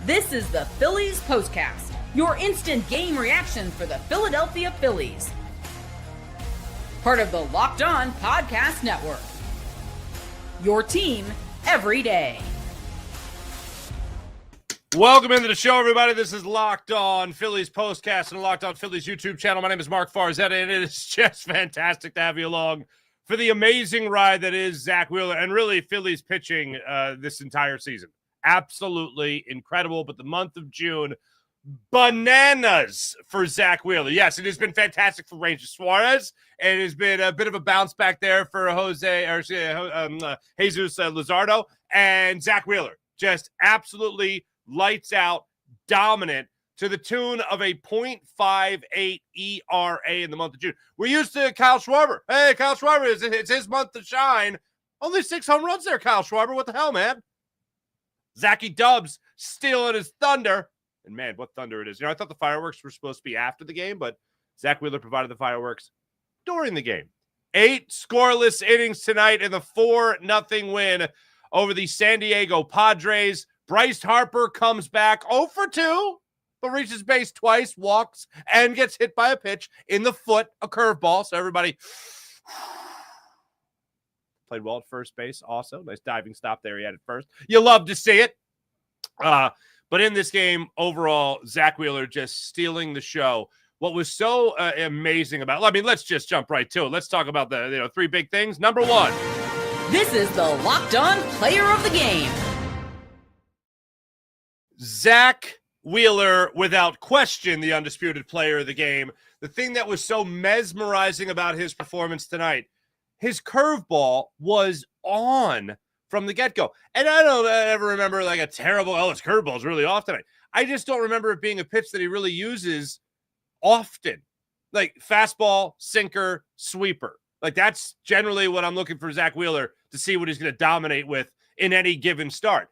This is the Phillies Postcast, your instant game reaction for the Philadelphia Phillies. Part of the Locked On Podcast Network. Your team every day. Welcome into the show, everybody. This is Locked On Phillies Postcast and the Locked On Phillies YouTube channel. My name is Mark Farzetta, and it is just fantastic to have you along for the amazing ride that is Zack Wheeler and really Phillies pitching this entire season. Absolutely incredible, but the month of June, bananas for Zack Wheeler. Yes, it has been fantastic for Ranger Suarez. It has been a bit of a bounce back there for Jesus Luzardo, and Zack Wheeler. Just absolutely lights out, dominant, to the tune of a .58 ERA in the month of June. We're used to Kyle Schwarber. Hey, Kyle Schwarber, it's his month to shine. Only 6 home runs there, Kyle Schwarber. What the hell, man? Zachy Dubs stealing his thunder. And, man, what thunder it is. You know, I thought the fireworks were supposed to be after the game, but Zack Wheeler provided the fireworks during the game. 8 scoreless innings tonight in the 4-0 win over the San Diego Padres. Bryce Harper comes back 0 for 2, but reaches base twice, walks, and gets hit by a pitch in the foot, a curveball. So everybody played well at first base also. Nice diving stop there he had at first. You love to see it. But in this game, overall, Zack Wheeler just stealing the show. What was so amazing about it, I mean, let's just jump right to it. Let's talk about the 3 big things. Number 1. This is the Locked On Player of the Game. Zack Wheeler, without question, the undisputed player of the game. The thing that was so mesmerizing about his performance tonight, his curveball was on from the get-go. And I don't ever remember like a terrible, his curveball is really off tonight. I just don't remember it being a pitch that he really uses often. Like fastball, sinker, sweeper. Like that's generally what I'm looking for Zack Wheeler to see what he's going to dominate with in any given start.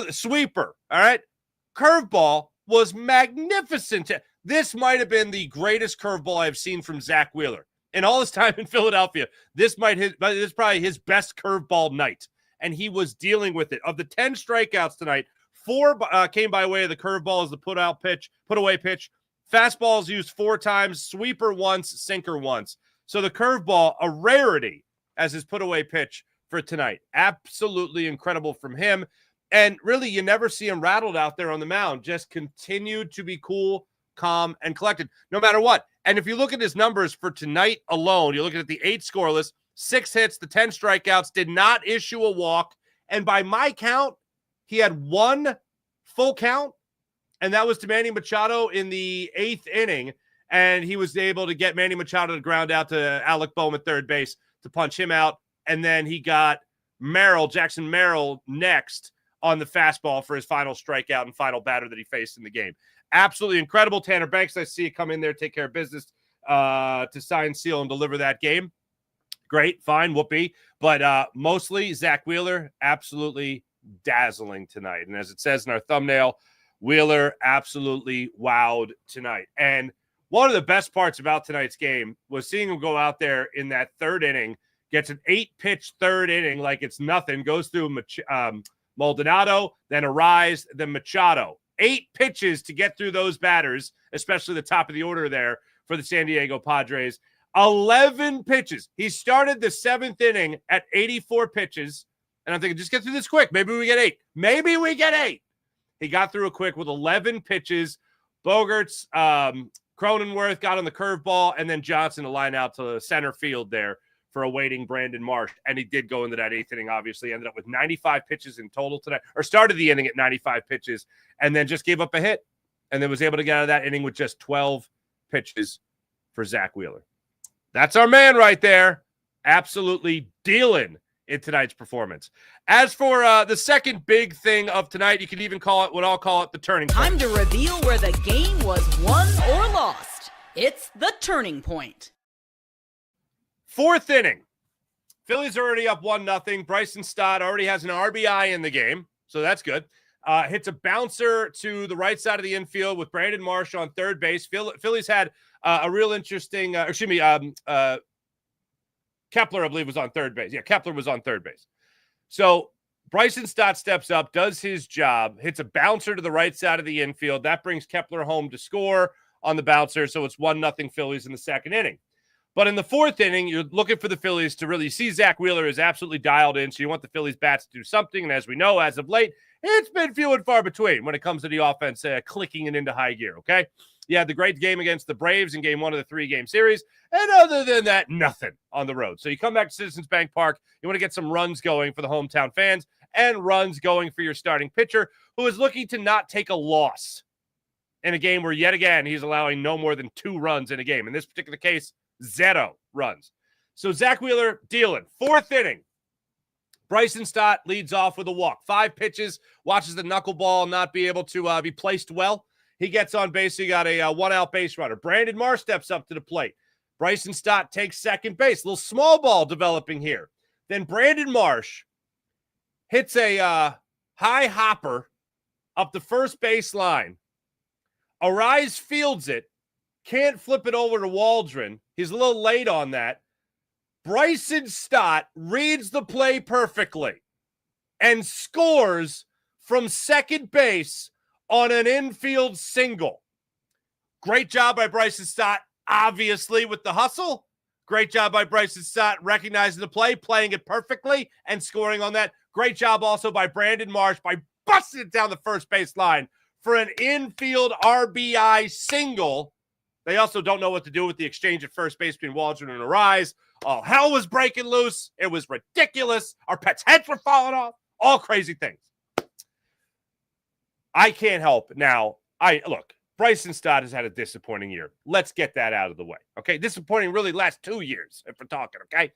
Sweeper, all right? Curveball was magnificent. This might have been the greatest curveball I've seen from Zack Wheeler. In all his time in Philadelphia, this is probably his best curveball night. And he was dealing with it. Of the 10 strikeouts tonight, 4 came by way of the curveball as the put-away pitch. Fastballs used 4 times, sweeper once, sinker once. So the curveball, a rarity as his put-away pitch for tonight. Absolutely incredible from him. And really, you never see him rattled out there on the mound. Just continued to be cool, calm, and collected, no matter what. And if you look at his numbers for tonight alone, you're looking at the 8 scoreless, 6 hits, the 10 strikeouts, did not issue a walk. And by my count, he had 1 full count, and that was to Manny Machado in the 8th inning. And he was able to get Manny Machado to ground out to Alec Bohm at third base to punch him out. And then he got Jackson Merrill next on the fastball for his final strikeout and final batter that he faced in the game. Absolutely incredible. Tanner Banks, I see it come in there, take care of business to sign, seal, and deliver that game. Great, fine, whoopee. But mostly Zack Wheeler, absolutely dazzling tonight. And as it says in our thumbnail, Wheeler absolutely wowed tonight. And one of the best parts about tonight's game was seeing him go out there in that 3rd inning, gets an 8-pitch 3rd inning like it's nothing, goes through Maldonado, then Arise, then Machado. 8 pitches to get through those batters, especially the top of the order there for the San Diego Padres. 11 pitches. He started the 7th inning at 84 pitches, and I'm thinking, just get through this quick. Maybe we get 8. Maybe we get 8. He got through it quick with 11 pitches. Bogarts, Cronenworth got on the curveball, and then Johnson to line out to center field there for awaiting Brandon Marsh. And he did go into that 8th inning, obviously. Ended up with 95 pitches in total tonight, or started the inning at 95 pitches, and then just gave up a hit, and then was able to get out of that inning with just 12 pitches for Zack Wheeler. That's our man right there. Absolutely dealing in tonight's performance. As for the second big thing of tonight, you could even call it what I'll call it the turning point. Time to reveal where the game was won or lost. It's the turning point. 4th inning. Phillies are already up 1-0. Bryson Stott already has an RBI in the game, so that's good. Hits a bouncer to the right side of the infield with Brandon Marsh on third base. Phillies had a real interesting, Kepler, I believe, was on third base. Yeah, Kepler was on third base. So Bryson Stott steps up, does his job, hits a bouncer to the right side of the infield. That brings Kepler home to score on the bouncer, so it's 1-0 Phillies in the second inning. But in the fourth inning, you're looking for the Phillies to really see Zack Wheeler is absolutely dialed in, so you want the Phillies bats to do something. And as we know, as of late, it's been few and far between when it comes to the offense clicking it into high gear, okay? You had the great game against the Braves in game 1 of the 3-game series, and other than that, nothing on the road. So you come back to Citizens Bank Park, you want to get some runs going for the hometown fans and runs going for your starting pitcher, who is looking to not take a loss in a game where, yet again, he's allowing no more than 2 runs in a game. In this particular case, 0 runs. So Zack Wheeler dealing. Fourth inning. Bryson Stott leads off with a walk. 5 pitches, watches the knuckleball not be able to be placed well. He gets on base. He got a 1-out base runner. Brandon Marsh steps up to the plate. Bryson Stott takes second base. A little small ball developing here. Then Brandon Marsh hits a high hopper up the first base line. Arise fields it. Can't flip it over to Waldron. He's a little late on that. Bryson Stott reads the play perfectly and scores from second base on an infield single. Great job by Bryson Stott, obviously, with the hustle. Great job by Bryson Stott recognizing the play, playing it perfectly, and scoring on that. Great job also by Brandon Marsh by busting it down the first base line for an infield RBI single. They also don't know what to do with the exchange at first base between Waldron and Arise. All hell was breaking loose. It was ridiculous. Our pets' heads were falling off. All crazy things. I can't help now. Look, Bryson Stott has had a disappointing year. Let's get that out of the way. Okay, disappointing really last 2 years, if we're talking, okay?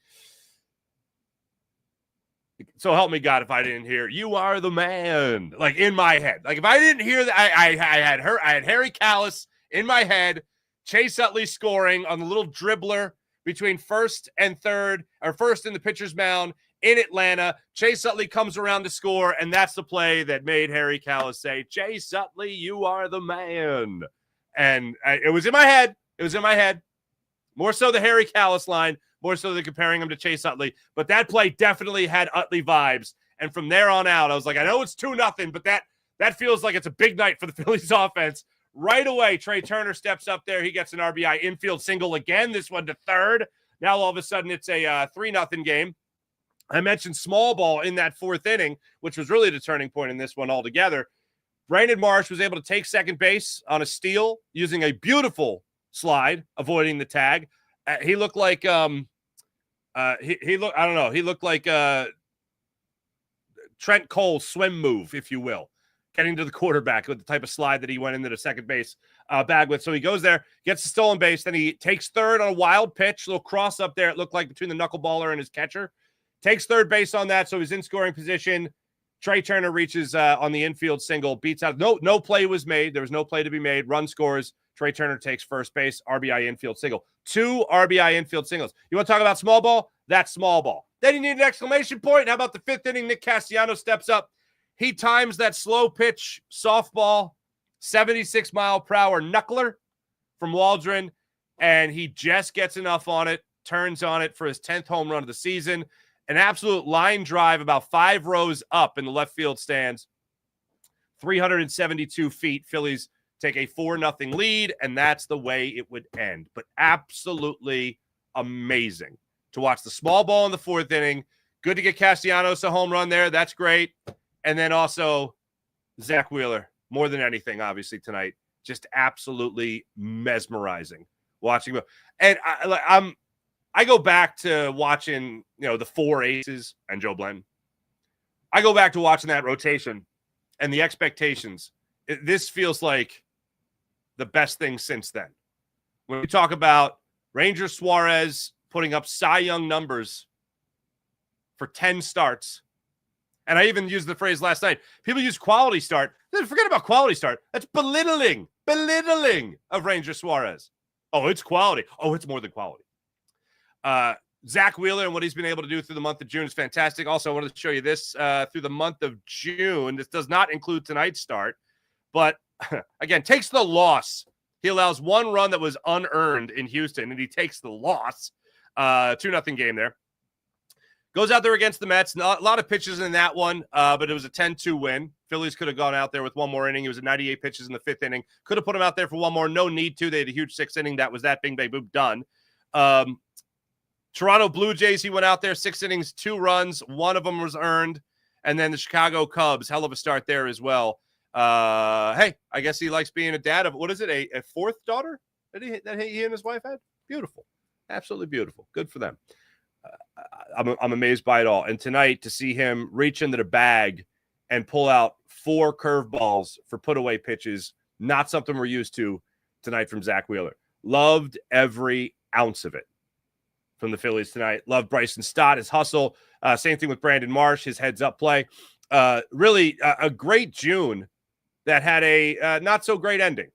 So help me God if I didn't hear, you are the man, like in my head. Like if I didn't hear that, I had Harry Callis in my head, Chase Utley scoring on the little dribbler between first and third, or first in the pitcher's mound in Atlanta. Chase Utley comes around to score, and that's the play that made Harry Callis say, Chase Utley, you are the man. And it was in my head. It was in my head. More so the Harry Callis line, more so than comparing him to Chase Utley. But that play definitely had Utley vibes. And from there on out, I was like, I know it's 2-0, but that feels like it's a big night for the Phillies offense. Right away, Trey Turner steps up there. He gets an RBI infield single again, this one to third. Now all of a sudden it's a 3-0 game. I mentioned small ball in that fourth inning, which was really the turning point in this one altogether. Brandon Marsh was able to take second base on a steal using a beautiful slide, avoiding the tag. He looked like he looked like Trent Cole's swim move, if you will, getting to the quarterback with the type of slide that he went into the second base bag with. So he goes there, gets the stolen base, then he takes third on a wild pitch, little cross up there. It looked like between the knuckleballer and his catcher. Takes third base on that, so he's in scoring position. Trey Turner reaches on the infield single, beats out. No play was made. There was no play to be made. Run scores. Trey Turner takes first base, RBI infield single. 2 RBI infield singles. You want to talk about small ball? That's small ball. Then you need an exclamation point. How about the fifth inning? Nick Castellanos steps up. He times that slow pitch softball, 76-mile-per-hour knuckler from Waldron, and he just gets enough on it, turns on it for his 10th home run of the season. An absolute line drive about 5 rows up in the left field stands. 372 feet. Phillies take a 4-0 lead, and that's the way it would end. But absolutely amazing to watch the small ball in the fourth inning. Good to get Castellanos a home run there. That's great. And then also Zack Wheeler, more than anything, obviously, tonight. Just absolutely mesmerizing watching him. And I go back to watching, the 4 aces and Joe Blenton. I go back to watching that rotation and the expectations. This feels like the best thing since then. When we talk about Ranger Suarez putting up Cy Young numbers for 10 starts, and I even used the phrase last night, people use quality start. Forget about quality start. That's belittling of Ranger Suarez. Oh, it's quality. Oh, it's more than quality. Zack Wheeler and what he's been able to do through the month of June is fantastic. Also, I wanted to show you this through the month of June. This does not include tonight's start, but again, takes the loss. He allows 1 run that was unearned in Houston, and he takes the loss. 2-0 game there. Goes out there against the Mets. Not a lot of pitches in that one, but it was a 10-2 win. Phillies could have gone out there with one more inning. It was at 98 pitches in the 5th inning. Could have put him out there for one more. No need to. They had a huge 6th inning. That was that. Bing, bang, boom, done. Toronto Blue Jays, he went out there, 6 innings, 2 runs. One of them was earned. And then the Chicago Cubs, hell of a start there as well. Hey, I guess he likes being a dad of, what is it, a 4th daughter that he and his wife had? Beautiful. Absolutely beautiful. Good for them. I'm amazed by it all. And tonight, to see him reach into the bag and pull out 4 curveballs for put-away pitches, not something we're used to tonight from Zack Wheeler. Loved every ounce of it from the Phillies tonight. Loved Bryson Stott, his hustle. Same thing with Brandon Marsh, his heads-up play. Really a great June that had a not-so-great ending.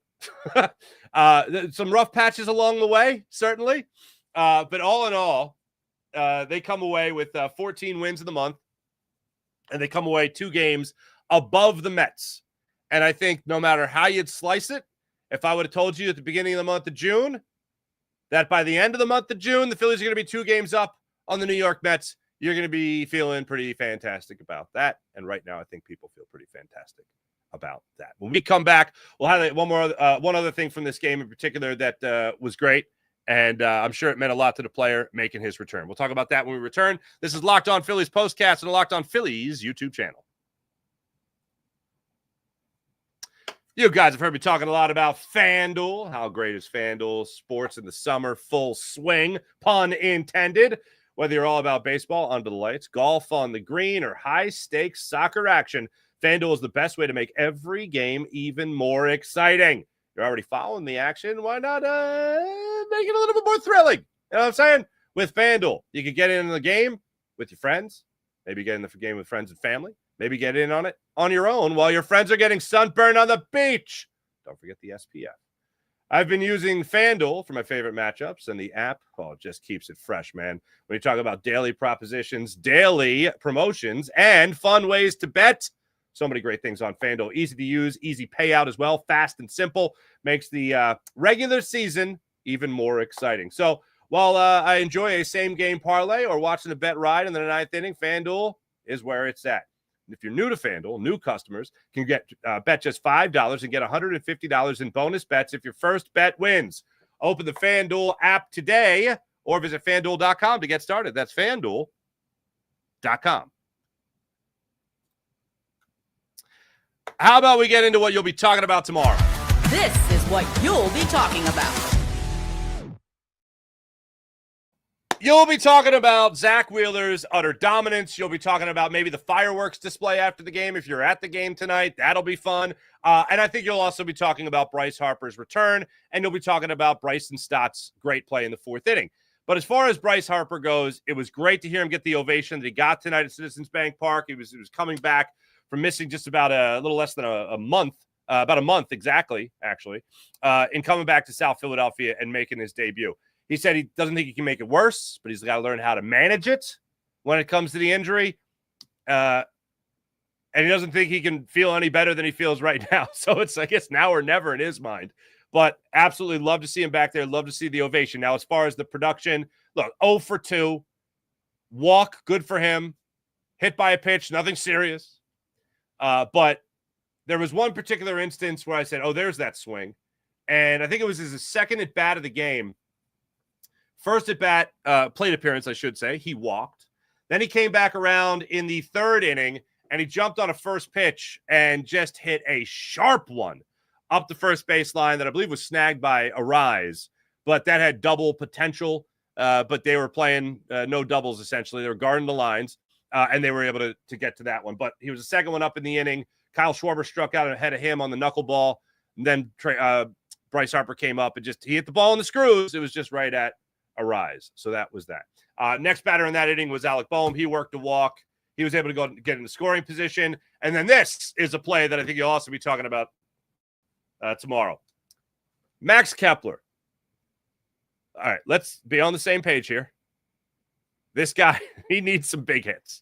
Some rough patches along the way, certainly. But all in all, they come away with 14 wins in the month, and they come away 2 games above the Mets. And I think no matter how you'd slice it, if I would have told you at the beginning of the month of June that by the end of the month of June, the Phillies are going to be 2 games up on the New York Mets, you're going to be feeling pretty fantastic about that. And right now, I think people feel pretty fantastic about that. When we come back, we'll highlight one other thing from this game in particular that was great. And I'm sure it meant a lot to the player making his return. We'll talk about that when we return. This is Locked On Phillies Postcast and the Locked On Phillies YouTube channel. You guys have heard me talking a lot about FanDuel. How great is FanDuel? Sports in the summer, full swing, pun intended. Whether you're all about baseball under the lights, golf on the green, or high-stakes soccer action, FanDuel is the best way to make every game even more exciting. You're already following the action. Why not make it a little bit more thrilling? You know what I'm saying? With FanDuel, you can get in the game with your friends. Maybe get in the game with friends and family. Maybe get in on it on your own while your friends are getting sunburned on the beach. Don't forget the SPF. I've been using FanDuel for my favorite matchups, and the app, it just keeps it fresh, man. When you talk about daily propositions, daily promotions, and fun ways to bet, so many great things on FanDuel. Easy to use, easy payout as well, fast and simple. Makes the regular season even more exciting. So while I enjoy a same-game parlay or watching a bet ride in the 9th inning, FanDuel is where it's at. If you're new to FanDuel, new customers can get bet just $5 and get $150 in bonus bets if your first bet wins. Open the FanDuel app today or visit FanDuel.com to get started. That's FanDuel.com. How about we get into what you'll be talking about tomorrow? This is what you'll be talking about. You'll be talking about Zack Wheeler's utter dominance. You'll be talking about maybe the fireworks display after the game. If you're at the game tonight, that'll be fun. And I think you'll also be talking about Bryce Harper's return, and you'll be talking about Bryson Stott's great play in the 4th inning. But as far as Bryce Harper goes, it was great to hear him get the ovation that he got tonight at Citizens Bank Park. He was coming back from missing just about a little less than a month, about a month exactly, actually, in coming back to South Philadelphia and making his debut. He said he doesn't think he can make it worse, but he's got to learn how to manage it when it comes to the injury. And he doesn't think he can feel any better than he feels right now. So it's, I guess, now or never in his mind. But absolutely love to see him back there. Love to see the ovation. Now, as far as the production, look, 0 for 2. Walk, good for him. Hit by a pitch, nothing serious. But there was one particular instance where I said, oh, there's that swing. And I think it was his second at bat of the game. First at bat, plate appearance, I should say. He walked. Then he came back around in the 3rd inning, and he jumped on a first pitch and just hit a sharp one up the first baseline that I believe was snagged by Arise. But that had double potential, but they were playing no doubles, essentially. They were guarding the lines, and they were able to get to that one. But he was the second one up in the inning. Kyle Schwarber struck out ahead of him on the knuckleball. And then Bryce Harper came up and he hit the ball in the screws. It was just right at Arise. So that was that. Next batter in that inning was Alec Boehm. He worked a walk. He was able to go get in the scoring position. And then this is a play that I think you'll also be talking about tomorrow. Max Kepler. All right, let's be on the same page here. This guy, he needs some big hits.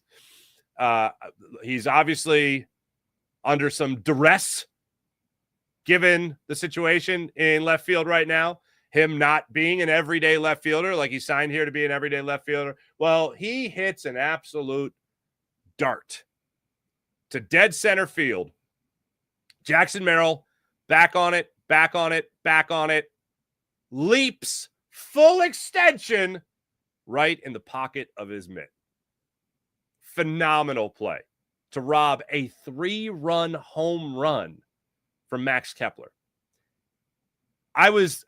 He's obviously under some duress given the situation in left field right now. him not being an everyday left fielder, like he signed here to be an everyday left fielder. Well, he hits an absolute dart to dead center field. Jackson Merrill, back on it, back on it, back on it, leaps, full extension, right in the pocket of his mitt. Phenomenal play to rob a 3-run home run from Max Kepler. I was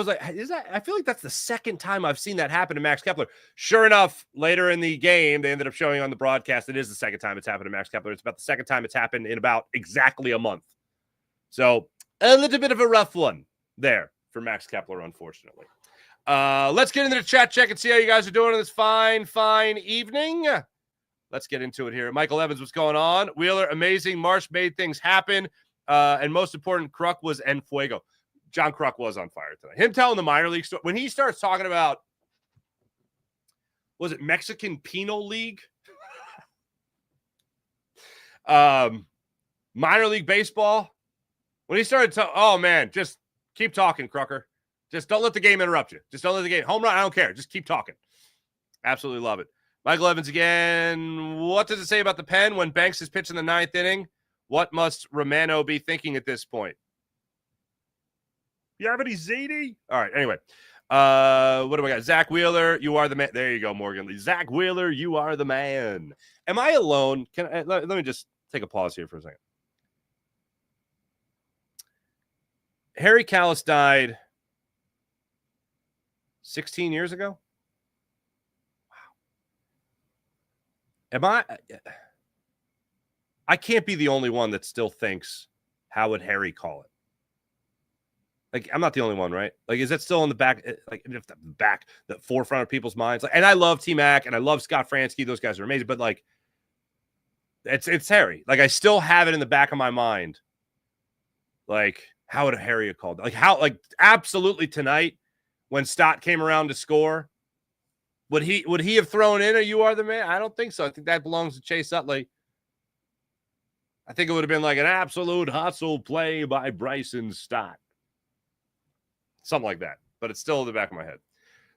like, I feel like that's the second time I've seen that happen to Max Kepler. Sure enough, later in the game, they ended up showing on the broadcast it is the second time it's happened to Max Kepler. It's about the second time it's happened in about exactly a month. So a little bit of a rough one there for Max Kepler, unfortunately. Let's get into the chat check and see how you guys are doing on this fine evening. Let's get into it here. Michael Evans, what's going on? Wheeler, amazing. Marsh made things happen. And most important, Kruk was en fuego. John Kruk was on fire tonight. Him telling the minor league story. When he starts talking about, was it Mexican Penal League? Minor league baseball. When he started to, oh man, just keep talking, Krucker. Just don't let the game interrupt you. Just don't let the game. Home run, I don't care. Just keep talking. Absolutely love it. Michael Evans again. What does it say about the pen when Banks is pitching the 9th inning? What must Romano be thinking at this point? You have any ZD? All right, anyway. What do I got? Zack Wheeler, you are the man. There you go, Morgan Lee. Zack Wheeler, you are the man. Am I alone? Let me just take a pause here for a second. Harry Kalas died 16 years ago. Wow. I can't be the only one that still thinks, how would Harry call it? Like, I'm not the only one, right? Like, is that still in the back, like, the forefront of people's minds? Like, and I love T-Mac and I love Scott Fransky. Those guys are amazing. But, like, it's Harry. Like, I still have it in the back of my mind. Like, how would Harry have called it? Like, absolutely tonight when Stott came around to score, would he have thrown in a "You are the man"? I don't think so. I think that belongs to Chase Utley. I think it would have been like an absolute hustle play by Bryson Stott. Something like that. But it's still in the back of my head.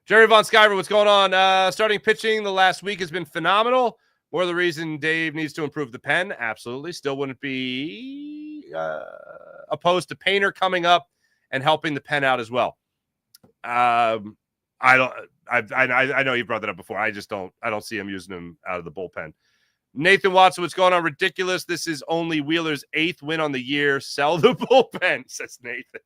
Jerry Von Skyver, what's going on? Starting pitching the last week has been phenomenal. More of the reason Dave needs to improve the pen. Absolutely. Still wouldn't be opposed to Painter coming up and helping the pen out as well. I know you brought that up before. I don't see him using him out of the bullpen. Nathan Watson, what's going on? Ridiculous. This is only Wheeler's 8th win on the year. Sell the bullpen, says Nathan.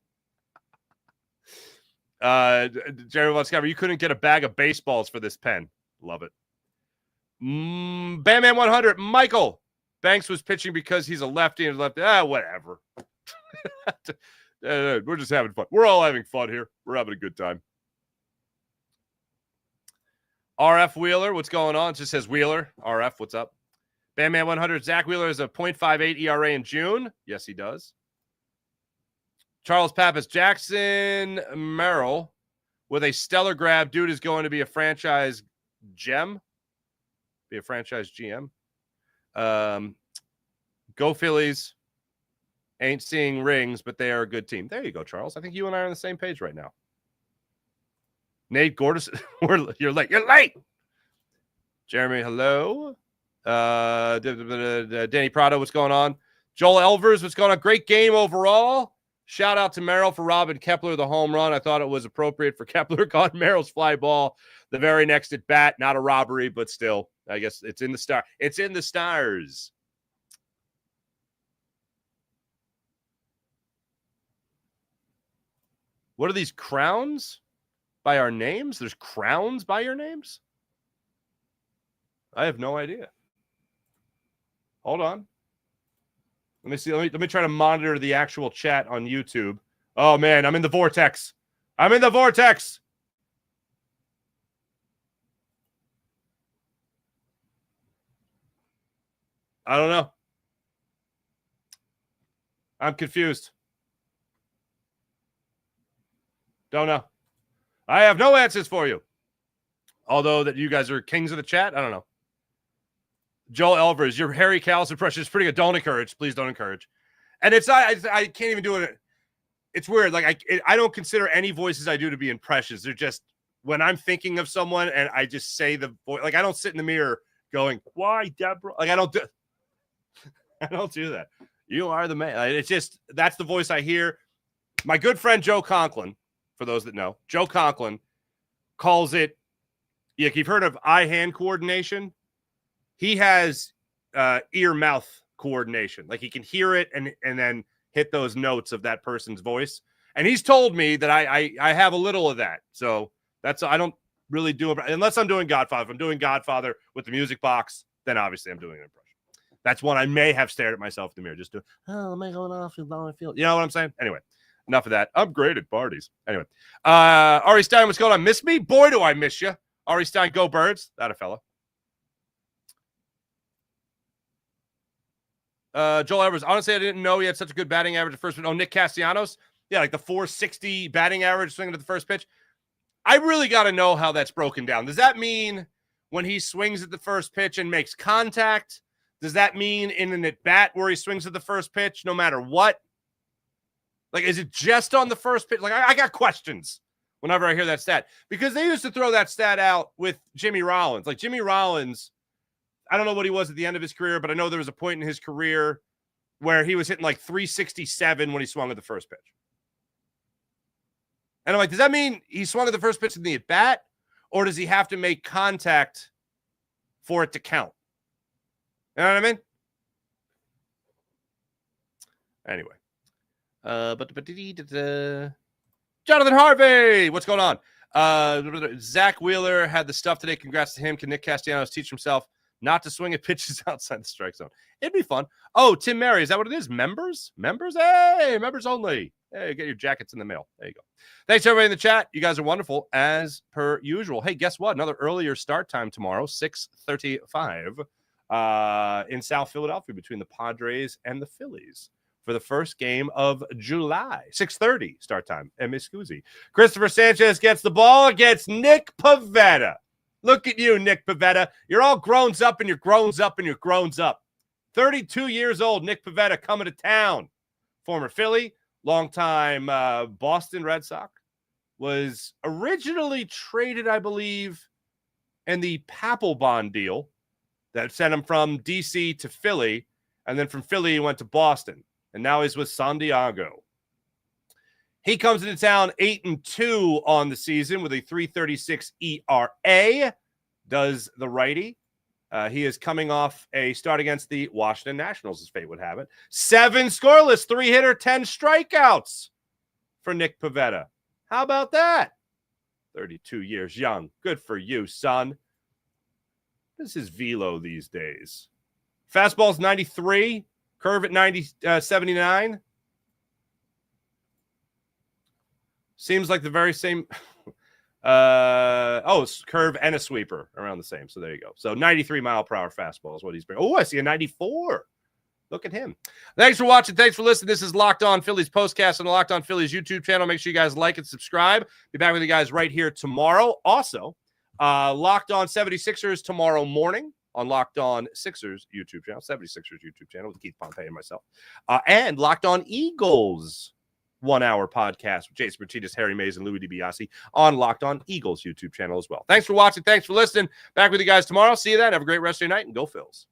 Jerry Von Skyver, you couldn't get a bag of baseballs for this pen. Love it. Batman 100. Michael Banks was pitching because he's a lefty and lefty. Whatever. We're just having fun. We're all having fun here. We're having a good time. RF Wheeler, what's going on? It just says Wheeler. RF, what's up? Batman 100. Zack Wheeler has a .58 ERA in June. Yes, he does. Charles Pappas, Jackson Merrill with a stellar grab. Dude is going to be a franchise gem. Be a franchise GM. Go Phillies. Ain't seeing rings, but they are a good team. There you go, Charles. I think you and I are on the same page right now. Nate Gordis, you're late. You're late. Jeremy, hello. Danny Prado, what's going on? Joel Elvers, what's going on? Great game overall. Shout out to Merrill for robbing Kepler the home run. I thought it was appropriate for Kepler caught Merrill's fly ball the very next at bat. Not a robbery, but still, I guess it's in the star. It's in the stars. What are these crowns by our names? There's crowns by your names? I have no idea. Hold on. Let me see. Let me try to monitor the actual chat on YouTube. Oh, man, I'm in the vortex. I'm in the vortex. I don't know. I'm confused. Don't know. I have no answers for you. Although that you guys are kings of the chat, I don't know. Joel Elvers, your Harry Kalas impression is pretty good. Don't encourage. Please don't encourage. And it's not, I can't even do it. it's weird. Like I don't consider any voices I do to be impressions. They're just when I'm thinking of someone and I just say the voice. Like I don't sit in the mirror going, "Why, Deborah?" Like I don't do that. You are the man. It's just that's the voice I hear. My good friend Joe Conklin, for those that know, Joe Conklin calls it. Yeah, you've heard of eye-hand coordination. He has ear-mouth coordination. Like he can hear it and then hit those notes of that person's voice. And he's told me that I have a little of that. So that's I don't really do it unless I'm doing Godfather. If I'm doing Godfather with the music box, then obviously I'm doing an impression. That's one I may have stared at myself in the mirror. Just do, am I going off? How I feel? You know what I'm saying? Anyway, enough of that. I'm great at parties. Anyway, Ari Stein, what's going on? Miss me? Boy, do I miss you. Ari Stein, go Birds. That a fella. Joel Evers, honestly, I didn't know he had such a good batting average at first. Oh, Nick Castellanos? Yeah, like the 460 batting average swinging to the first pitch. I really got to know how that's broken down. Does that mean when he swings at the first pitch and makes contact? Does that mean in an at-bat where he swings at the first pitch no matter what? Like, is it just on the first pitch? Like, I got questions whenever I hear that stat. Because they used to throw that stat out with Jimmy Rollins. Like, Jimmy Rollins, I don't know what he was at the end of his career, but I know there was a point in his career where he was hitting like 367 when he swung at the first pitch. And I'm like, does that mean he swung at the first pitch in the at-bat? Or does he have to make contact for it to count? You know what I mean? Anyway. Jonathan Harvey, what's going on? Zack Wheeler had the stuff today. Congrats to him. Can Nick Castellanos teach himself not to swing at pitches outside the strike zone? It'd be fun. Oh, Tim Mary, is that what it is? Members? Hey, members only. Hey, get your jackets in the mail. There you go. Thanks, everybody in the chat. You guys are wonderful, as per usual. Hey, guess what? Another earlier start time tomorrow, 6:35 in South Philadelphia between the Padres and the Phillies for the first game of July. 6:30 start time. And Miss Scusi. Christopher Sanchez gets the ball against Nick Pivetta. Look at you, Nick Pivetta. You're all grown up and you're grown up and you're grown up. 32 years old, Nick Pivetta coming to town. Former Philly, longtime Boston Red Sox. Was originally traded, I believe, in the Papelbon deal that sent him from D.C. to Philly. And then from Philly, he went to Boston. And now he's with San Diego. He comes into town 8-2 on the season with a 3.36 ERA. Does the righty. He is coming off a start against the Washington Nationals, as fate would have it. 7 scoreless, 3-hitter, 10 strikeouts for Nick Pivetta. How about that? 32 years young. Good for you, son. This is velo these days. Fastball's 93. Curve at 79. Seems like the very same. It's curve and a sweeper around the same. So there you go. So 93 mile per hour fastball is what he's bringing. Oh, I see a 94. Look at him. Thanks for watching. Thanks for listening. This is Locked On Phillies Postcast on the Locked On Phillies YouTube channel. Make sure you guys like and subscribe. Be back with you guys right here tomorrow. Also, Locked On 76ers tomorrow morning on Locked On Sixers YouTube channel, 76ers YouTube channel with Keith Pompey and myself. And Locked On Eagles 1 hour podcast with Jason Martinez, Harry Mays, and Louis DiBiase on Locked On Eagles YouTube channel as well. Thanks for watching. Thanks for listening. Back with you guys tomorrow. See you then. Have a great rest of your night and go Phils.